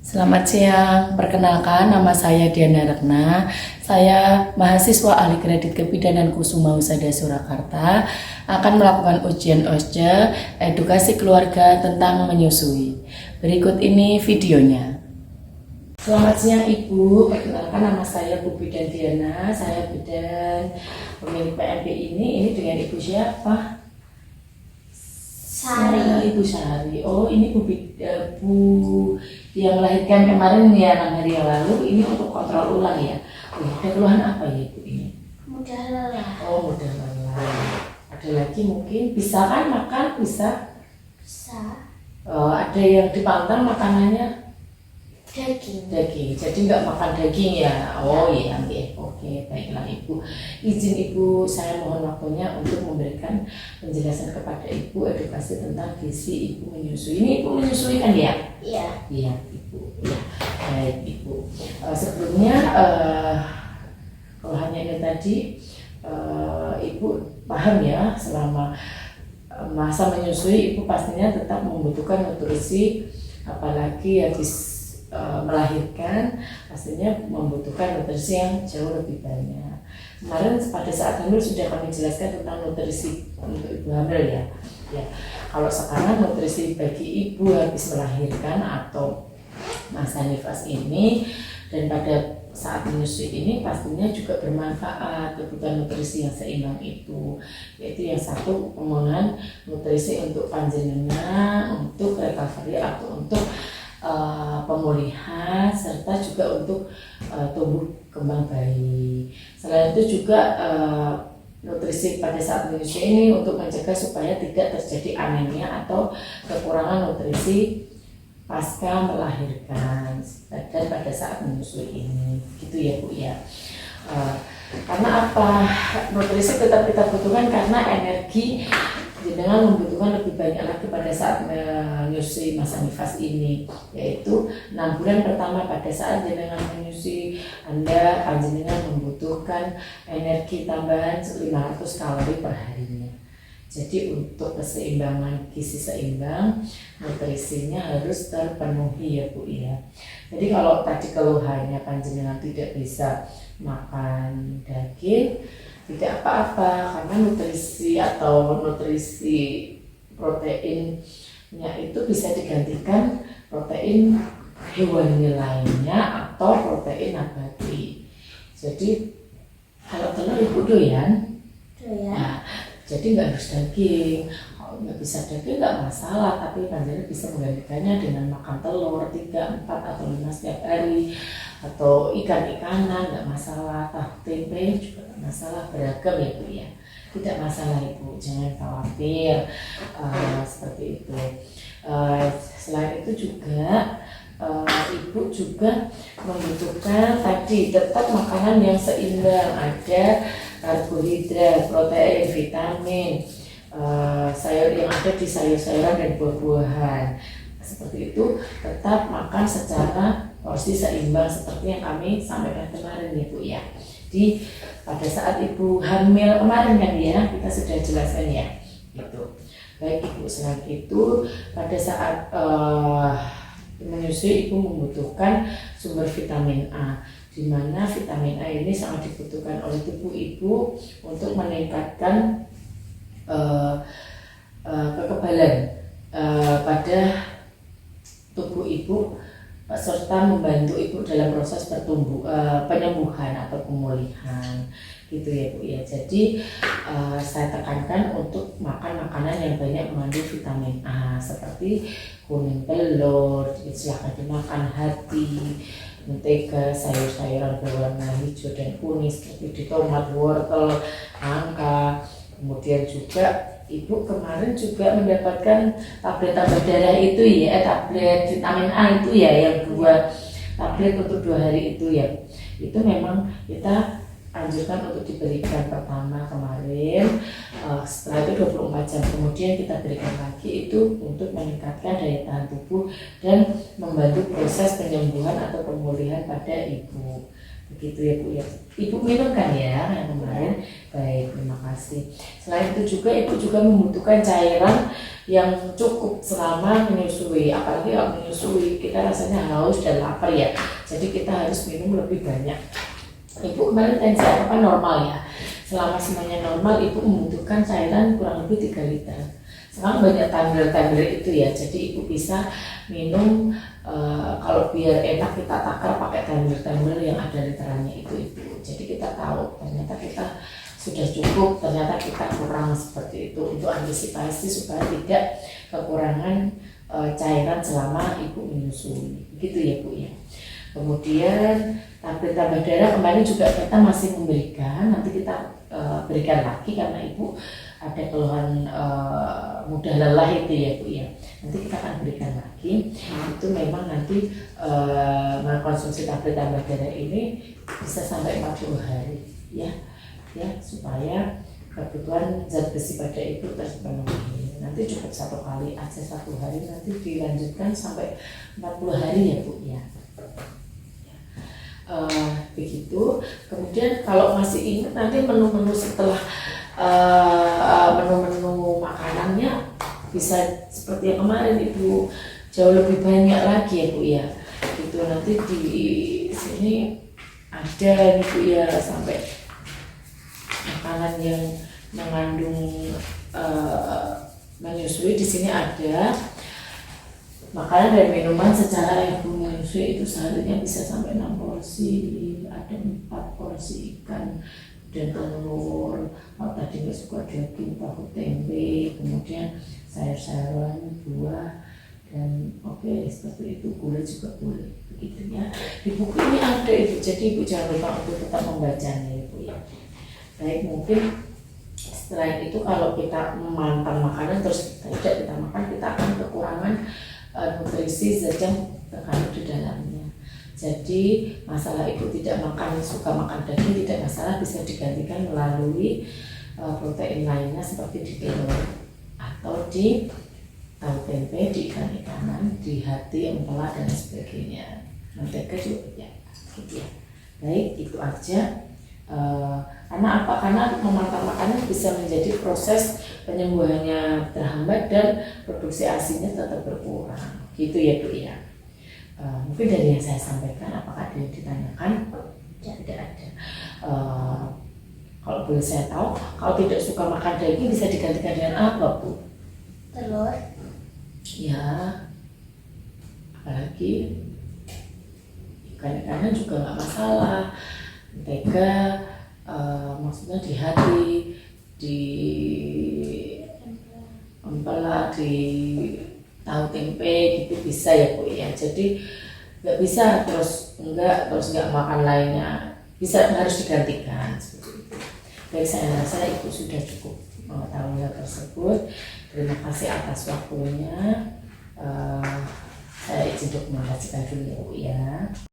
Selamat siang, perkenalkan nama saya Diana Retna. Saya mahasiswa ahli kredit kebidanan Kusuma Husada Surakarta akan melakukan ujian OSJA edukasi keluarga tentang menyusui. Berikut ini videonya. Selamat siang Ibu, perkenalkan nama saya Bu Bidan Diana. Saya bidan pemilik PMP ini dengan Ibu siapa? Sari. Ibu Sari. Oh, ini Bu yang melahirkan kemarin ya 6 hari yang lalu. Ini untuk kontrol ulang ya. Oh, ada keluhan apa ya Ibu ini? Mudah lelah. Oh, mudah lelah. Ada lagi mungkin bisa kan makan bisa? Bisa. Ada yang dipantang makanannya Daging. jadi nggak makan daging ya. Oh iya, oke, baiklah Ibu. Izin Ibu, saya mohon waktunya untuk memberikan penjelasan kepada Ibu edukasi tentang gizi Ibu menyusui. Ini Ibu menyusui kan ya? Iya. Iya Ibu, ya. Baik Ibu. Sebelumnya kalau hanya ini tadi Ibu paham ya, selama masa menyusui Ibu pastinya tetap membutuhkan nutrisi, apalagi habis melahirkan pastinya membutuhkan nutrisi yang jauh lebih banyak. Kemarin pada saat hamil sudah kami jelaskan tentang nutrisi untuk ibu hamil ya. Kalau sekarang nutrisi bagi ibu habis melahirkan atau masa nifas ini dan pada saat menyusui ini pastinya juga bermanfaat. Kebutuhan nutrisi yang seimbang itu, yaitu yang satu penggunaan nutrisi untuk panjenengan, untuk recovery atau untuk pemulihan, serta juga untuk tumbuh kembang bayi. Selain itu juga nutrisi pada saat menyusui ini untuk mencegah supaya tidak terjadi anemia atau kekurangan nutrisi pasca melahirkan dan pada saat menyusui ini, gitu ya Bu ya. Karena apa? Nutrisi tetap kita butuhkan karena energi dengan membutuhkan lebih banyak lagi pada saat menyusui masa nifas ini, yaitu 6 bulan pertama. Pada saat jenengan menyusui, panjenengan membutuhkan energi tambahan 500 kalori per harinya. Jadi untuk keseimbangan gizi seimbang, nutrisinya harus terpenuhi ya Bu ya. Jadi kalau tadi keluhannya panjenengan tidak bisa makan daging, tidak apa-apa, karena nutrisi proteinnya itu bisa digantikan protein hewani lainnya atau protein nabati. Jadi kalau telur Ibu doyan, nah, jadi nggak harus daging. Kalau nggak bisa daging nggak masalah, tapi panjenengan bisa menggantikannya dengan makan telur 3, 4 atau 5 setiap hari, atau ikan-ikanan nggak masalah, tahu tempe juga nggak masalah, beragam ya Bu ya, tidak masalah Ibu, jangan khawatir seperti itu. Selain itu juga Ibu juga membutuhkan tadi tetap makanan yang seimbang, ada karbohidrat, protein, vitamin, sayur yang ada di sayur-sayuran dan buah-buahan. Seperti itu, tetap makan secara porsi seimbang seperti yang kami sampaikan kemarin ya Bu ya. Di pada saat Ibu hamil kemarin kan ya, kita sudah jelaskan ya gitu. Baik Ibu, selain itu pada saat menyusui Ibu membutuhkan sumber vitamin A, di mana vitamin A ini sangat dibutuhkan oleh tubuh Ibu untuk meningkatkan kekebalan pada tubuh Ibu, serta membantu Ibu dalam proses penyembuhan atau pemulihan, gitu ya Bu ya. Jadi saya tekankan untuk makan makanan yang banyak mengandung vitamin A, seperti kuning telur, silahkan dimakan, hati, mentega, sayur-sayuran berwarna hijau dan kuning seperti di tomat, wortel, nangka. Kemudian juga Ibu kemarin juga mendapatkan tablet darah itu ya, tablet vitamin A itu ya, yang 2 tablet untuk 2 hari itu ya. Itu memang kita anjurkan untuk diberikan pertama kemarin, setelah itu 24 jam kemudian kita berikan lagi, itu untuk meningkatkan daya tahan tubuh dan membantu proses penyembuhan atau pemulihan pada Ibu. begitu ya Bu ya. Ibu minum kan ya yang kemarin? Baik, terima kasih. Selain itu juga Ibu juga membutuhkan cairan yang cukup selama menyusui, apalagi kalau menyusui kita rasanya haus dan lapar ya, jadi kita harus minum lebih banyak. Ibu kemarin tensi apa normal ya, selama semuanya normal Ibu membutuhkan cairan kurang lebih 3 liter. Sekarang banyak tumbler-tumbler itu ya, jadi Ibu bisa minum kalau biar enak kita takar pakai tumbler-tumbler yang ada literannya itu Ibu. Jadi kita tahu ternyata kita sudah cukup, ternyata kita kurang, seperti itu untuk antisipasi supaya tidak kekurangan cairan selama Ibu menyusui. Begitu ya Bu ya. Kemudian tablet tambah darah kemarin juga kita masih memberikan, nanti kita berikan lagi karena Ibu ada keluhan mudah lelah itu ya Bu ya. Nanti kita akan berikan lagi. Itu memang nanti mengkonsumsi tablet tambah darah ini bisa sampai 40 hari ya, supaya kebutuhan zat besi pada Ibu terpenuhi. Nanti cukup 1 kali aja 1 hari, nanti dilanjutkan sampai 40 hari ya Bu ya. Begitu. Kemudian kalau masih ingat nanti menu-menu setelah menu-menu makanannya bisa seperti yang kemarin Ibu, jauh lebih banyak lagi ya Bu ya. Itu nanti di sini ada nih Bu ya, sampai makanan yang mengandung menyusui di sini ada. Makanan dan minuman secara Ibu menyusui itu seharusnya bisa sampai 6 porsi, ada 4 porsi ikan dan telur. Kalau tadi nggak suka daging, tahu tempe, kemudian sayur-sayuran, buah, dan seperti itu, gula juga boleh, begitu ya. Di buku ini ada Ibu, jadi Ibu jangan lupa untuk tetap membacanya Ibu ya. Baik, mungkin setelah itu kalau kita memantang makanan terus tidak kita makan, kita akan kekurangan nutrisi zat yang terkandung di dalamnya. Jadi masalah Ibu tidak suka makan daging tidak masalah, bisa digantikan melalui protein lainnya seperti di telur atau di tahu tempe, di ikan-ikanan, di hati, empela dan sebagainya. Mentega juga ya, gitu ya. Baik, itu aja. Karena apa? Karena memantang makanan bisa menjadi proses penyembuhannya terhambat dan produksi ASINya tetap berkurang, gitu ya Bu ya. Mungkin dari yang saya sampaikan, apakah ada yang ditanyakan? Tidak ada. Kalau boleh saya tahu, kalau tidak suka makan daging bisa digantikan dengan apa Bu? Telur. Ya, apalagi ikan-ikanan juga nggak masalah. Mentega, maksudnya di hati, di empela, di tahu tempe gitu bisa ya Bu ya. Jadi nggak bisa terus nggak makan lainnya, bisa harus digantikan seperti itu. Baik, saya rasa Ibu sudah cukup mengetahui hal tersebut. Terima kasih atas waktunya. Saya izin dokumentasikan dulu ya Bu ya.